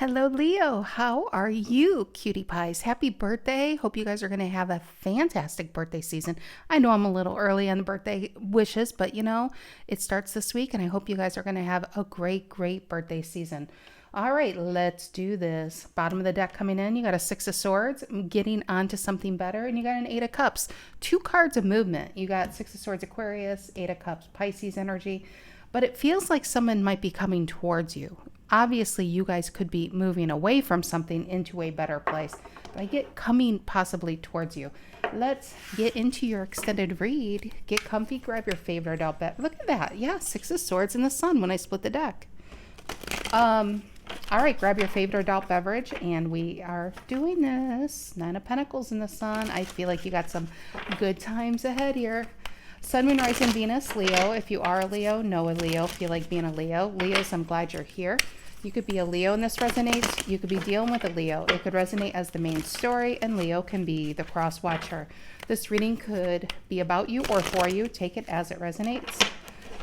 Hello, Leo. How are you, cutie pies? Happy birthday. Hope you guys are going to have a fantastic birthday season. I know I'm a little early on the birthday wishes, but it starts this week, and I hope you guys are going to have a great birthday season. All right, let's do this. Bottom of the deck coming in, you got a Six of Swords, getting onto something better, and you got an Eight of Cups. Two cards of movement. You got Six of Swords, Aquarius, Eight of Cups, Pisces energy, but it feels like someone might be coming towards you. Obviously, you guys could be moving away from something into a better place. But I get coming possibly towards you. Let's get into your extended read. Get comfy, grab your favorite adult bet. Look at that. Yeah, Six of Swords in the sun when I split the deck. All right, grab your favorite adult beverage, and we are doing this. Nine of Pentacles in the sun. I feel like you got some good times ahead here. Sun, Moon, Rising, Venus, Leo. If you are a Leo, know a Leo. Feel like being a Leo. Leos, I'm glad you're here. You could be a Leo and this resonates. You could be dealing with a Leo. It could resonate as the main story, and Leo can be the cross watcher. This reading could be about you or for you. Take it as it resonates.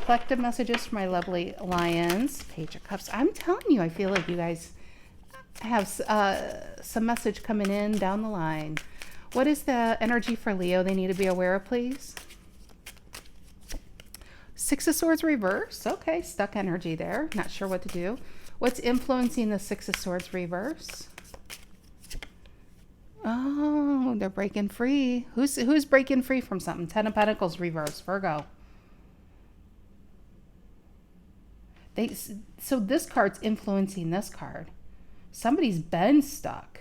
Collective messages for my lovely lions. Page of Cups. I'm telling you, I feel like you guys have some message coming in down the line. What is the energy for Leo they need to be aware of, please? Six of Swords reverse. Okay, stuck energy there. Not sure what to do. What's influencing the Six of Swords reverse? Oh, they're breaking free. Who's breaking free from something? Ten of Pentacles reverse. Virgo. So this card's influencing this card. Somebody's been stuck.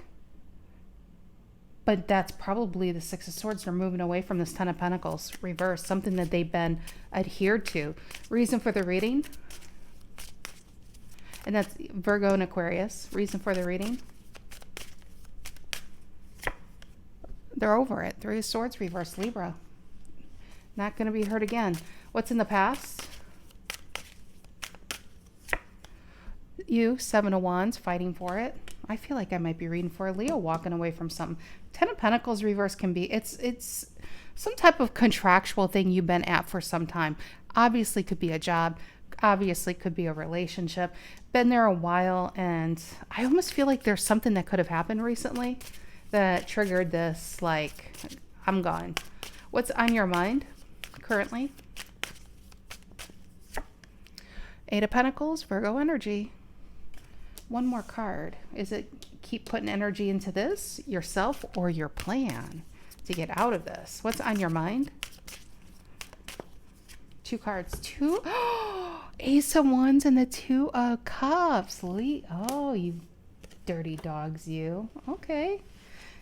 But that's probably the Six of Swords. They're moving away from this Ten of Pentacles reverse, something that they've been adhered to. Reason for the reading? And that's Virgo and Aquarius. Reason for the reading? They're over it. Three of Swords reverse, Libra. Not going to be hurt again. What's in the past? You, Seven of Wands, fighting for it. I feel like I might be reading for a Leo walking away from something. Ten of Pentacles reverse can be, it's some type of contractual thing you've been at for some time. Obviously could be a job. Obviously could be a relationship. Been there a while, and I almost feel like there's something that could have happened recently that triggered this, like, I'm gone. What's on your mind currently? Eight of Pentacles, Virgo energy. One more card. Is it keep putting energy into this, yourself, or your plan to get out of this? What's on your mind? Two cards. Two. Ace of Wands and the Two of Cups. Oh, you dirty dogs, you. Okay.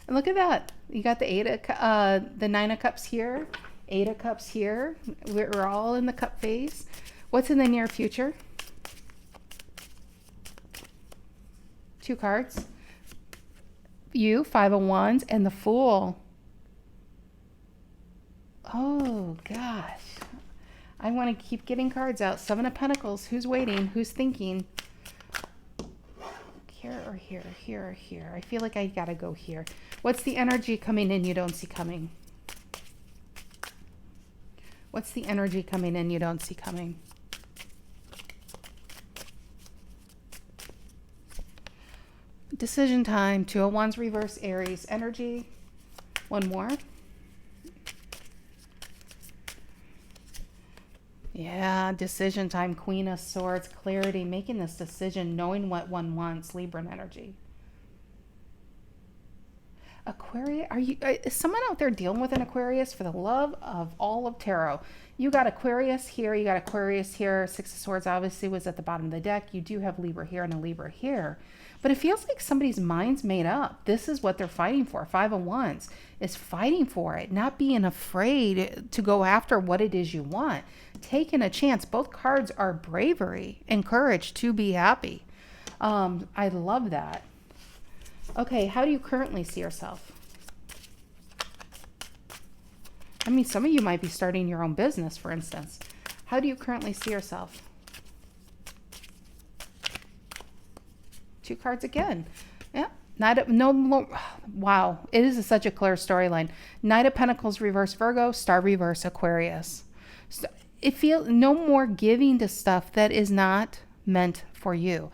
And look at that. You got the Nine of Cups here. Eight of Cups here. We're all in the cup phase. What's in the near future? Two cards. You, Five of Wands, and the Fool. Oh, gosh. I want to keep getting cards out. Seven of Pentacles. Who's waiting? Who's thinking? Here or here? Here or here? I feel like I got to go here. What's the energy coming in you don't see coming? What's the energy coming in you don't see coming? Decision time. Two of Wands reverse, Aries energy. One more. Yeah, decision time. Queen of Swords, clarity, making this decision, knowing what one wants, Libra energy. Aquarius, is someone out there dealing with an Aquarius? For the love of all of tarot, you got Aquarius here, you got Aquarius here. Six of Swords obviously was at the bottom of the deck. You do have Libra here and a Libra here, but it feels like somebody's mind's made up. This is what they're fighting for. Five of Wands is fighting for it, not being afraid to go after what it is you want, taking a chance. Both cards are bravery and courage to be happy. I love that. Okay, how do you currently see yourself? I mean, some of you might be starting your own business, for instance. How do you currently see yourself? Two cards again. Yeah, wow, it is such a clear storyline. Knight of Pentacles reverse, Virgo, Star reverse, Aquarius. So it feels no more giving to stuff that is not meant for you.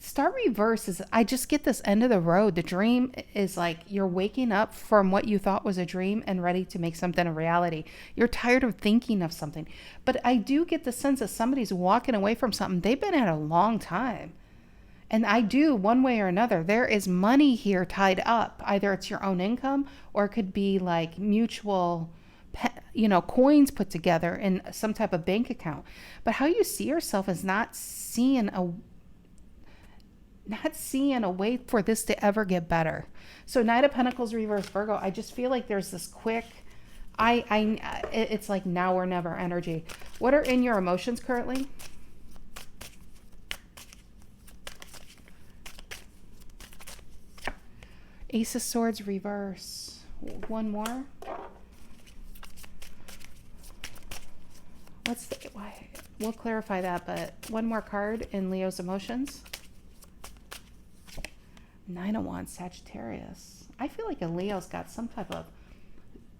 Star reverse is, I just get this end of the road. The dream is like you're waking up from what you thought was a dream and ready to make something a reality. You're tired of thinking of something. But I do get the sense that somebody's walking away from something they've been at a long time. And I do, one way or another, there is money here tied up. Either it's your own income or it could be like mutual, coins put together in some type of bank account. But how you see yourself is not seeing a way for this to ever get better. So Knight of Pentacles reverse Virgo, I just feel like there's this quick, it's like now or never energy. What are in your emotions currently? Ace of Swords reverse. One more. We'll clarify that, but one more card in Leo's emotions. Nine of Wands, Sagittarius. I feel like a Leo's got some type of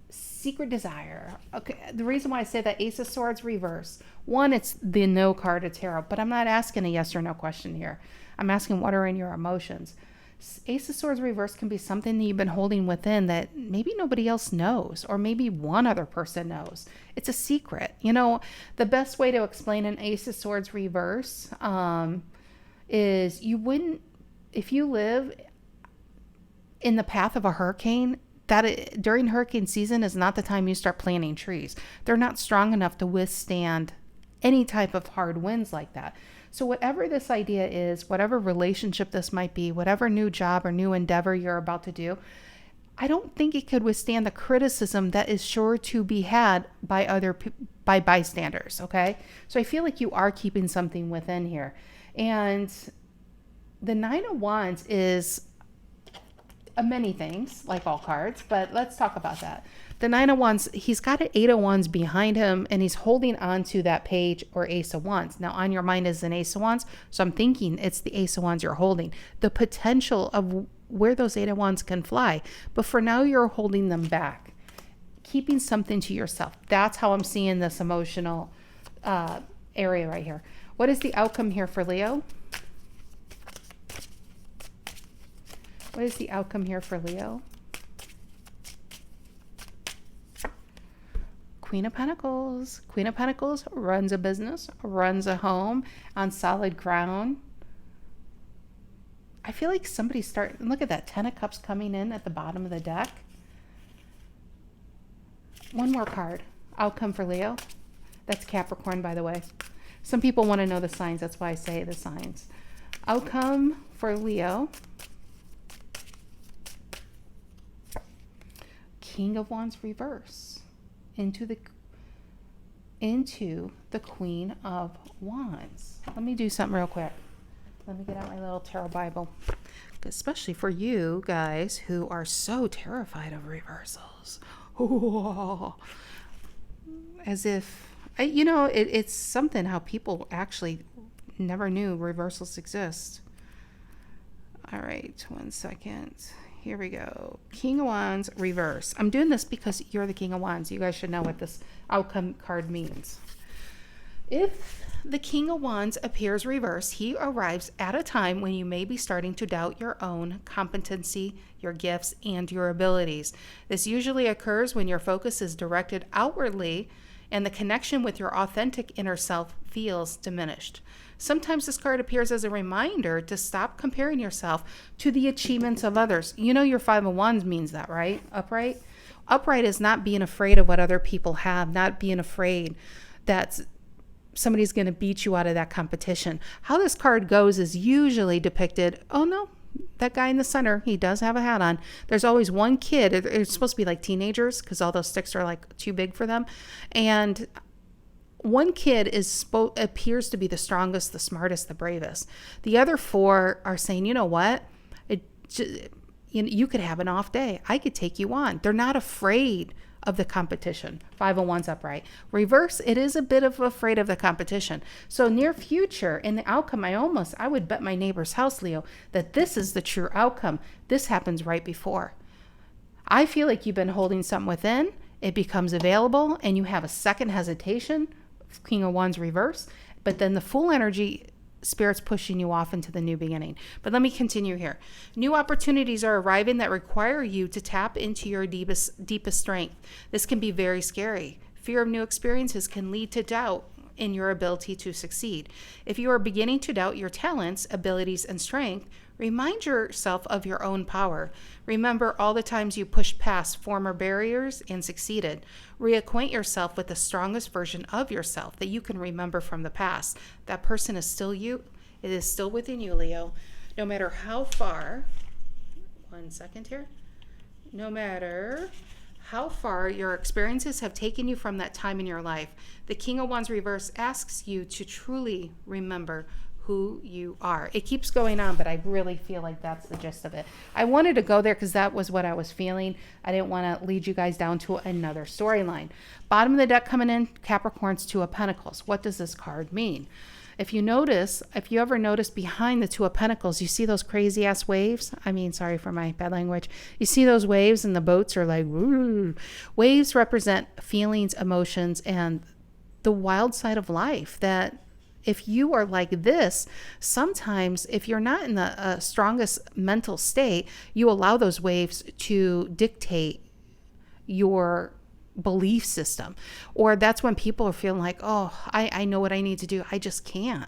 secret desire. Okay, the reason why I say that Ace of Swords reverse. One, it's the no card of tarot, but I'm not asking a yes or no question here. I'm asking what are in your emotions. Ace of Swords reverse can be something that you've been holding within that maybe nobody else knows, or maybe one other person knows. It's a secret. The best way to explain an Ace of Swords reverse is you wouldn't, if you live in the path of a hurricane, during hurricane season is not the time you start planting trees. They're not strong enough to withstand any type of hard winds like that. So whatever this idea is, whatever relationship this might be, whatever new job or new endeavor you're about to do, I don't think it could withstand the criticism that is sure to be had by by bystanders, okay? So I feel like you are keeping something within here. And the Nine of Wands is many things, like all cards, but let's talk about that. The Nine of Wands, he's got an Eight of Wands behind him, and he's holding on to that page or Ace of Wands. Now, on your mind is an Ace of Wands, so I'm thinking it's the Ace of Wands you're holding. The potential of where those Eight of Wands can fly, but for now, you're holding them back, keeping something to yourself. That's how I'm seeing this emotional area right here. What is the outcome here for Leo? What is the outcome here for Leo? Queen of Pentacles. Queen of Pentacles runs a business, runs a home on solid ground. I feel like somebody's look at that, 10 of Cups coming in at the bottom of the deck. One more card. Outcome for Leo. That's Capricorn, by the way. Some people want to know the signs. That's why I say the signs. Outcome for Leo. King of Wands reverse into the Queen of Wands. Let me do something real quick. Let me get out my little tarot Bible, especially for you guys who are so terrified of reversals. Oh, as if it's something how people actually never knew reversals exist. All right, 1 second. Here we go. King of Wands, reverse. I'm doing this because you're the King of Wands. You guys should know what this outcome card means. If the King of Wands appears reverse, he arrives at a time when you may be starting to doubt your own competency, your gifts, and your abilities. This usually occurs when your focus is directed outwardly and the connection with your authentic inner self feels diminished. Sometimes this card appears as a reminder to stop comparing yourself to the achievements of others. Your Five of Wands means that, right? Upright? Upright is not being afraid of what other people have, not being afraid that somebody's going to beat you out of that competition. How this card goes is usually depicted, oh no, that guy in the center, he does have a hat on. There's always one kid. It's supposed to be like teenagers because all those sticks are like too big for them. And one kid appears to be the strongest, the smartest, the bravest. The other four are saying, you know what? You could have an off day. I could take you on. They're not afraid of the competition. 5 of Wands upright. Reverse, it is a bit of afraid of the competition. So near future, in the outcome, I would bet my neighbor's house, Leo, that this is the true outcome. This happens right before. I feel like you've been holding something within. It becomes available and you have a second hesitation. King of Wands reverse. But then the full energy Spirit's pushing you off into the new beginning. But let me continue here. New opportunities are arriving that require you to tap into your deepest strength. This can be very scary. Fear of new experiences can lead to doubt in your ability to succeed. If you are beginning to doubt your talents, abilities, and strength, remind yourself of your own power. Remember all the times you pushed past former barriers and succeeded. Reacquaint yourself with the strongest version of yourself that you can remember from the past. That person is still you. It is still within you, Leo. No matter how far, no matter how far your experiences have taken you from that time in your life, the King of Wands reverse asks you to truly remember who you are. It keeps going on, but I really feel like that's the gist of it. I wanted to go there because that was what I was feeling. I didn't want to lead you guys down to another storyline. Bottom of the deck coming in, Capricorn's Two of Pentacles. What does this card mean? If you ever notice behind the Two of Pentacles, you see those crazy ass waves. I mean, sorry for my bad language. You see those waves and the boats are like, woo. Waves represent feelings, emotions, and the wild side of life that if you are like this, sometimes if you're not in the strongest mental state, you allow those waves to dictate your belief system. Or that's when people are feeling like, oh, I know what I need to do. I just can't.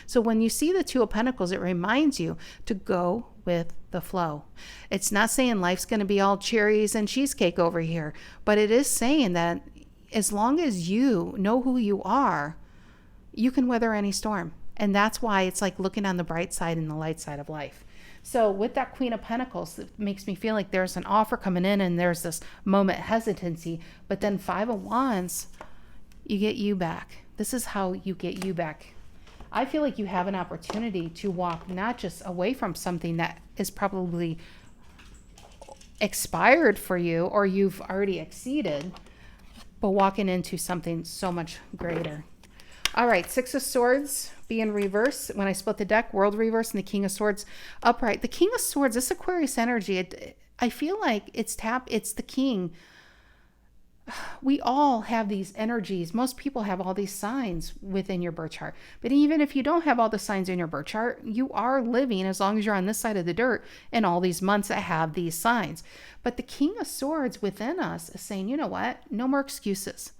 So when you see the Two of Pentacles, it reminds you to go with the flow. It's not saying life's going to be all cherries and cheesecake over here, but it is saying that as long as you know who you are, you can weather any storm. And that's why it's like looking on the bright side and the light side of life. So with that Queen of Pentacles, it makes me feel like there's an offer coming in and there's this moment hesitancy. But then Five of Wands, you get you back. This is how you get you back. I feel like you have an opportunity to walk not just away from something that is probably expired for you or you've already exceeded, but walking into something so much greater. All right, Six of Swords be in reverse. When I split the deck, World reverse and the King of Swords upright. The King of Swords, this Aquarius energy, I feel like it's the king. We all have these energies. Most people have all these signs within your birth chart. But even if you don't have all the signs in your birth chart, you are living, as long as you're on this side of the dirt, in all these months that have these signs. But the King of Swords within us is saying, you know what? No more excuses.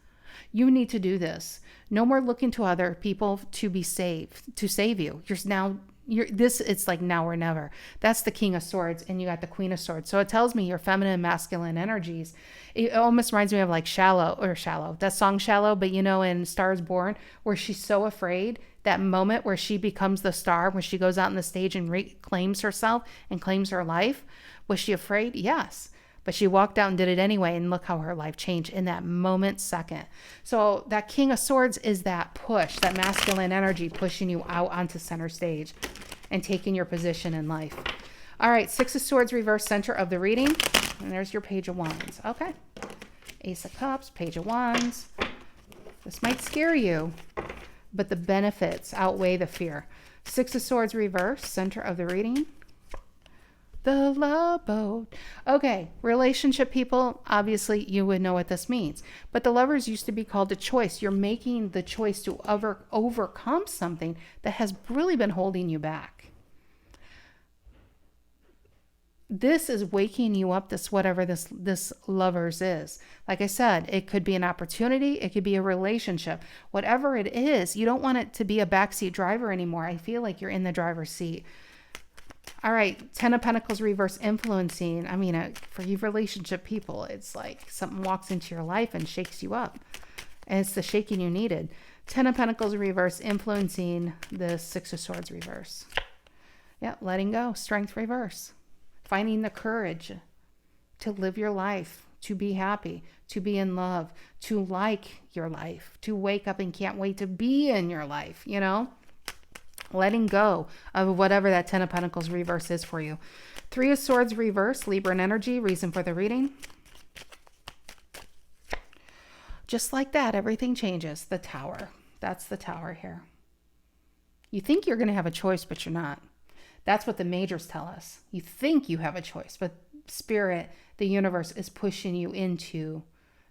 You need to do this. No more looking to other people to be saved, to save you. It's like now or never. That's the King of Swords, and you got the Queen of Swords. So it tells me your feminine and masculine energies. It almost reminds me of like Shallow. That song Shallow, but in Star is Born, where she's so afraid, that moment where she becomes the star, when she goes out on the stage and reclaims herself and claims her life. Was she afraid? Yes. But she walked out and did it anyway, and look how her life changed in that second. So that King of Swords is that push, that masculine energy pushing you out onto center stage and taking your position in life. All right, Six of Swords reverse, center of the reading. And there's your Page of Wands. Okay. Ace of Cups, Page of Wands. This might scare you, but the benefits outweigh the fear. Six of Swords reverse, center of the reading. The love boat. Okay, relationship people, obviously you would know what this means. But the Lovers used to be called a choice. You're making the choice to overcome something that has really been holding you back. This is waking you up, whatever this Lovers is. Like I said, it could be an opportunity. It could be a relationship. Whatever it is, you don't want it to be a backseat driver anymore. I feel like you're in the driver's seat. All right, Ten of Pentacles reverse, influencing. I mean, for you relationship people, it's like something walks into your life and shakes you up. And it's the shaking you needed. Ten of Pentacles reverse, influencing the Six of Swords reverse. Yeah, letting go, strength reverse. Finding the courage to live your life, to be happy, to be in love, to like your life, to wake up and can't wait to be in your life, Letting go of whatever that Ten of Pentacles reverse is for you. Three of Swords reverse, Libra energy, reason for the reading. Just like that, everything changes. The Tower. That's the Tower here. You think you're going to have a choice, but you're not. That's what the majors tell us. You think you have a choice, but Spirit, the universe, is pushing you into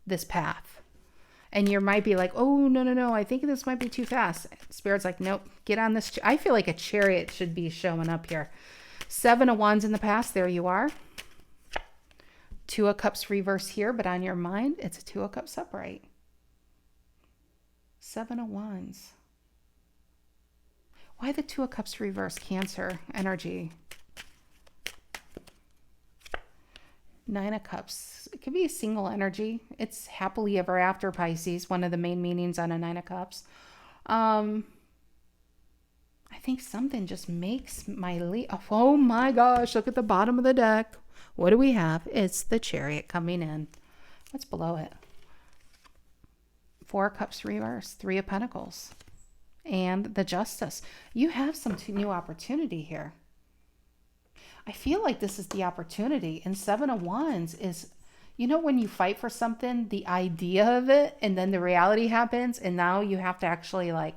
this path. And you might be like, oh, no, I think this might be too fast. Spirit's like, nope, get on this. I feel like a chariot should be showing up here. 7 of Wands in the past, there you are. 2 of Cups reverse here, but on your mind, it's a 2 of Cups upright. 7 of Wands. Why the 2 of Cups reverse? Cancer energy. 9 of Cups. It could be a single energy. It's happily ever after, Pisces. One of the main meanings on a 9 of Cups. I think something just makes my oh my gosh, look at the bottom of the deck. What do we have? It's the Chariot coming in. What's below it? 4 of Cups reverse. 3 of Pentacles. And the Justice. You have some new opportunity here. I feel like this is the opportunity. And 7 of Wands is, you know, when you fight for something, the idea of it, and then the reality happens, and now you have to actually, like,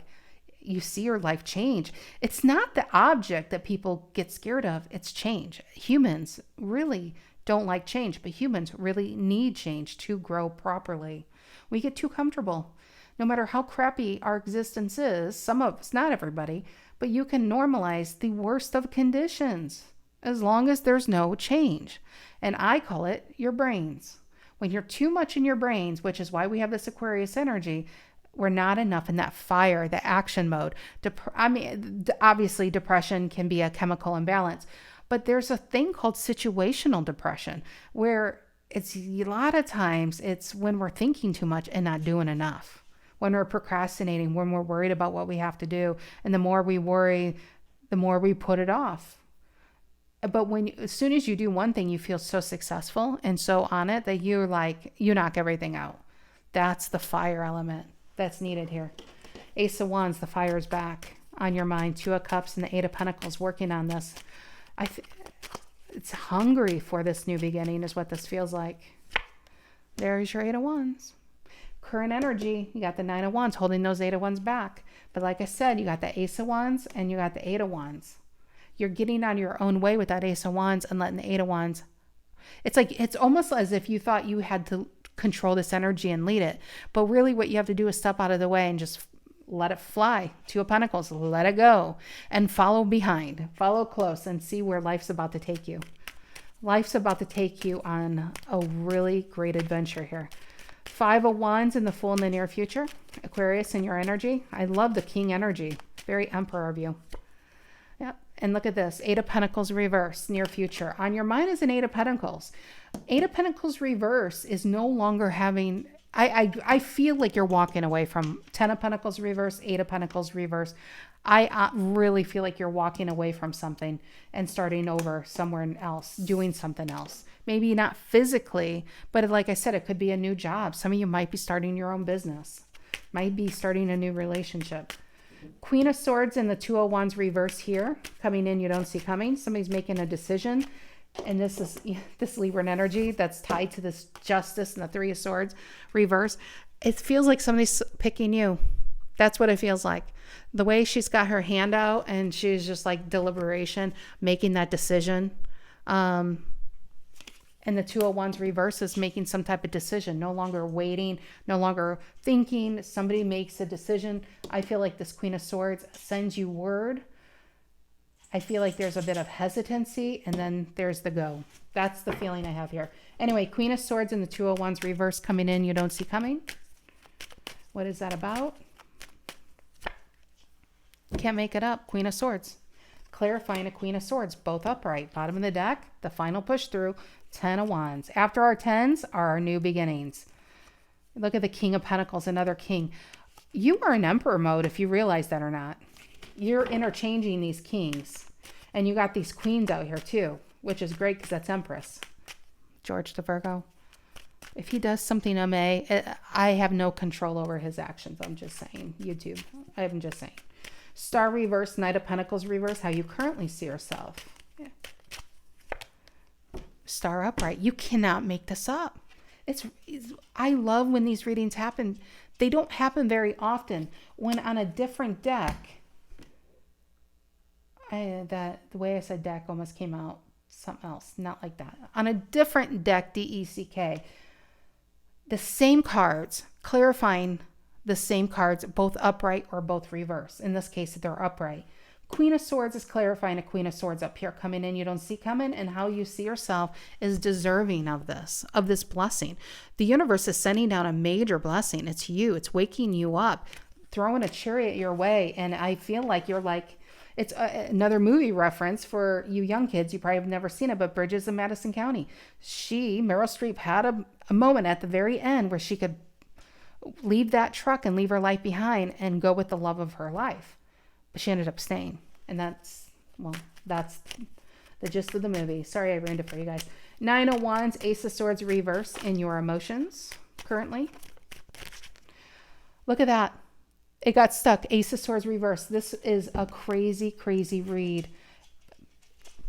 you see your life change. It's not the object that people get scared of. It's change. Humans really don't like change, but humans really need change to grow properly. We get too comfortable. No matter how crappy our existence is, some of us, not everybody, but you can normalize the worst of conditions as long as there's no change. And I call it your brains. When you're too much in your brains, which is why we have this Aquarius energy, we're not enough in that fire, the action mode. Obviously, depression can be a chemical imbalance, but there's a thing called situational depression, where it's a lot of times it's when we're thinking too much and not doing enough, when we're procrastinating, when we're worried about what we have to do. And the more we worry, the more we put it off. But as soon as you do one thing, you feel so successful and so on it that you knock everything out. That's the fire element that's needed here. Ace of Wands, the fire is back on your mind. 2 of Cups and the 8 of Pentacles working on this. It's hungry for this new beginning is what this feels like. There's your 8 of Wands. Current energy, you got the 9 of Wands holding those 8 of Wands back. But like I said, you got the Ace of Wands and you got the 8 of Wands. You're getting on your own way with that Ace of Wands and letting the 8 of Wands. It's almost as if you thought you had to control this energy and lead it. But really what you have to do is step out of the way and just let it fly. 2 of Pentacles, let it go and follow behind. Follow close and see where life's about to take you. Life's about to take you on a really great adventure here. 5 of Wands in the Fool in the near future. Aquarius in your energy. I love the King energy. Very Emperor of you. Yep. And look at this. 8 of Pentacles reverse, near future. On your mind is an 8 of Pentacles. 8 of Pentacles reverse is no longer having... I feel like you're walking away from 10 of Pentacles reverse, 8 of Pentacles reverse. I really feel like you're walking away from something and starting over somewhere else, doing something else. Maybe not physically, but like I said, it could be a new job. Some of you might be starting your own business, might be starting a new relationship. Queen of Swords and the 2 of Wands reverse here, coming in, you don't see coming. Somebody's making a decision. And this is this Libran energy that's tied to this Justice and the 3 of Swords reverse. It feels like somebody's picking you. That's what it feels like. The way she's got her hand out and she's just like deliberation, making that decision. And the 2 of Wands reverse is making some type of decision, no longer waiting, no longer thinking. Somebody makes a decision. I feel like this Queen of Swords sends you word. I feel like there's a bit of hesitancy, and then there's the go. That's the feeling I have here. Anyway, Queen of Swords and the 2 of Wands reverse coming in, you don't see coming. What is that about? Can't make it up. Queen of Swords. Clarifying a Queen of Swords, both upright. Bottom of the deck, the final push through, 10 of Wands. After our 10s are our new beginnings. Look at the King of Pentacles, another king. You are in Emperor mode if you realize that or not. You're interchanging these kings. And you got these queens out here too, which is great because that's Empress. George the Virgo. If he does something I have no control over his actions. I'm just saying. YouTube. I'm just saying. Star reverse, Knight of Pentacles reverse, how you currently see yourself. Yeah. Star upright. You cannot make this up. I love when these readings happen. They don't happen very often. When on a different deck... the way I said deck almost came out something else, not like that. On a different deck, DECK, the same cards clarifying the same cards, both upright or both reverse. In this case, they're upright. Queen of Swords is clarifying a Queen of Swords up here coming in you don't see coming, and how you see yourself is deserving of this blessing. The universe is sending down a major blessing. It's you. It's waking you up, throwing a chariot your way, and I feel like you're like, it's another movie reference for you young kids. You probably have never seen it, but Bridges in Madison County. Meryl Streep, had a moment at the very end where she could leave that truck and leave her life behind and go with the love of her life. But she ended up staying. And that's the gist of the movie. Sorry I ruined it for you guys. 9 of Wands, Ace of Swords reverse in your emotions currently. Look at that. It got stuck. Ace of Swords reverse. This is a crazy, crazy read.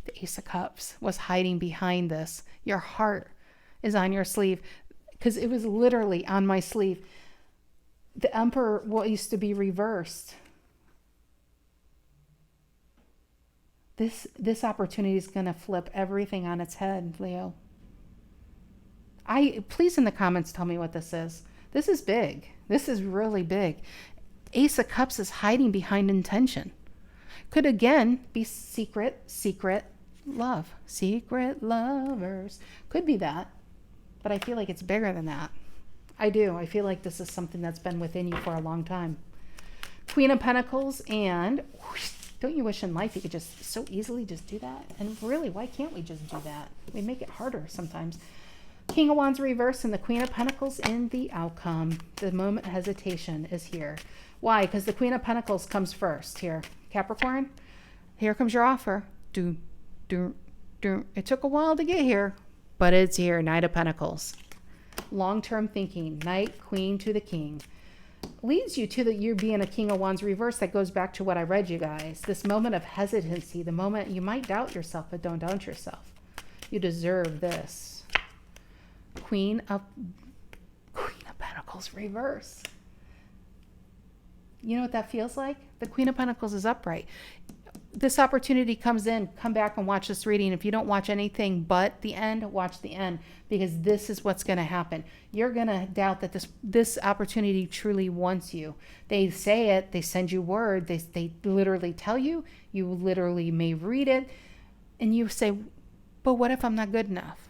The Ace of Cups was hiding behind this. Your heart is on your sleeve, because it was literally on my sleeve. The Emperor used to be reversed. This opportunity is going to flip everything on its head, Leo. Please in the comments tell me what this is. This is big. This is really big. Ace of Cups is hiding behind intention. Could again be secret love. Secret lovers. Could be that. But I feel like it's bigger than that. I do. I feel like this is something that's been within you for a long time. Queen of Pentacles, and don't you wish in life you could just so easily just do that? And really, why can't we just do that? We make it harder sometimes. King of Wands reverse and the Queen of Pentacles in the outcome. The moment hesitation is here. Why? Because the Queen of Pentacles comes first here. Capricorn, here comes your offer. It took a while to get here, but it's here. Knight of Pentacles. Long-term thinking. Knight, Queen to the King. Leads you to you being a King of Wands reverse. That goes back to what I read you guys. This moment of hesitancy. The moment you might doubt yourself, but don't doubt yourself. You deserve this. Queen of Pentacles reverse. You know what that feels like? The Queen of Pentacles is upright. This opportunity comes in. Come back and watch this reading. If you don't watch anything but the end, watch the end, because this is what's going to happen. You're going to doubt that this opportunity truly wants you. They say it. They send you word. They literally tell you. You literally may read it. And you say, but what if I'm not good enough?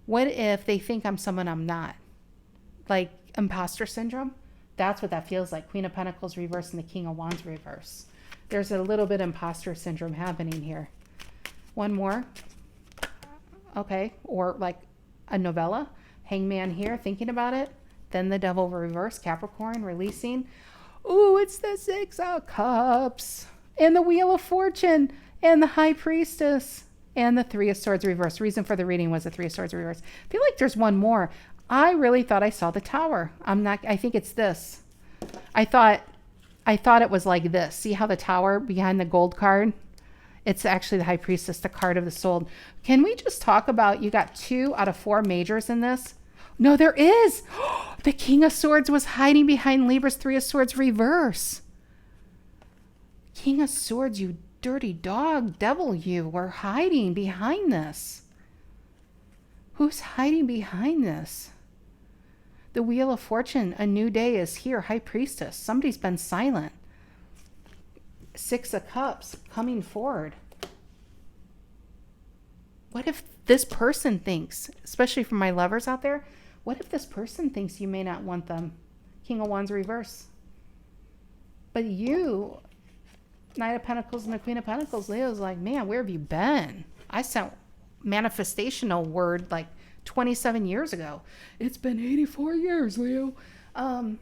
What if they think I'm someone I'm not? Like imposter syndrome? That's what that feels like. Queen of Pentacles reverse and the King of Wands reverse. There's a little bit imposter syndrome happening here. One more. Okay. Or like a novella. Hangman here, thinking about it. Then the Devil reverse. Capricorn releasing. Ooh, it's the Six of Cups. And the Wheel of Fortune. And the High Priestess. And the Three of Swords reverse. Reason for the reading was the Three of Swords reverse. I feel like there's one more. I really thought I saw the Tower. I think it's this. I thought it was like this. See how the Tower behind the gold card? It's actually the High Priestess, the card of the soul. Can we just talk about, you got 2 out of 4 majors in this? No, there is. The King of Swords was hiding behind Libra's Three of Swords reverse. King of Swords, you dirty dog, devil, you were hiding behind this. Who's hiding behind this? The Wheel of Fortune, a new day is here. High Priestess, somebody's been silent. Six of Cups, coming forward. What if this person thinks, especially for my lovers out there, what if this person thinks you may not want them? King of Wands reverse. But you, Knight of Pentacles and the Queen of Pentacles, Leo's like, man, where have you been? I sent manifestational word like 27 years ago. It's been 84 years, Leo.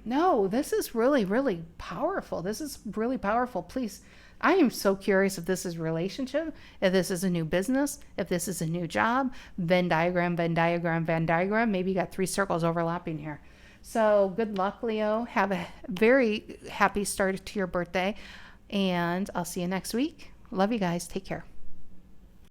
No, this is really, really powerful. This is really powerful. Please, I am so curious if this is relationship, if this is a new business, if this is a new job. Venn diagram, Venn diagram, Venn diagram. Maybe you got 3 circles overlapping here. So good luck, Leo. Have a very happy start to your birthday. And I'll see you next week. Love you guys. Take care.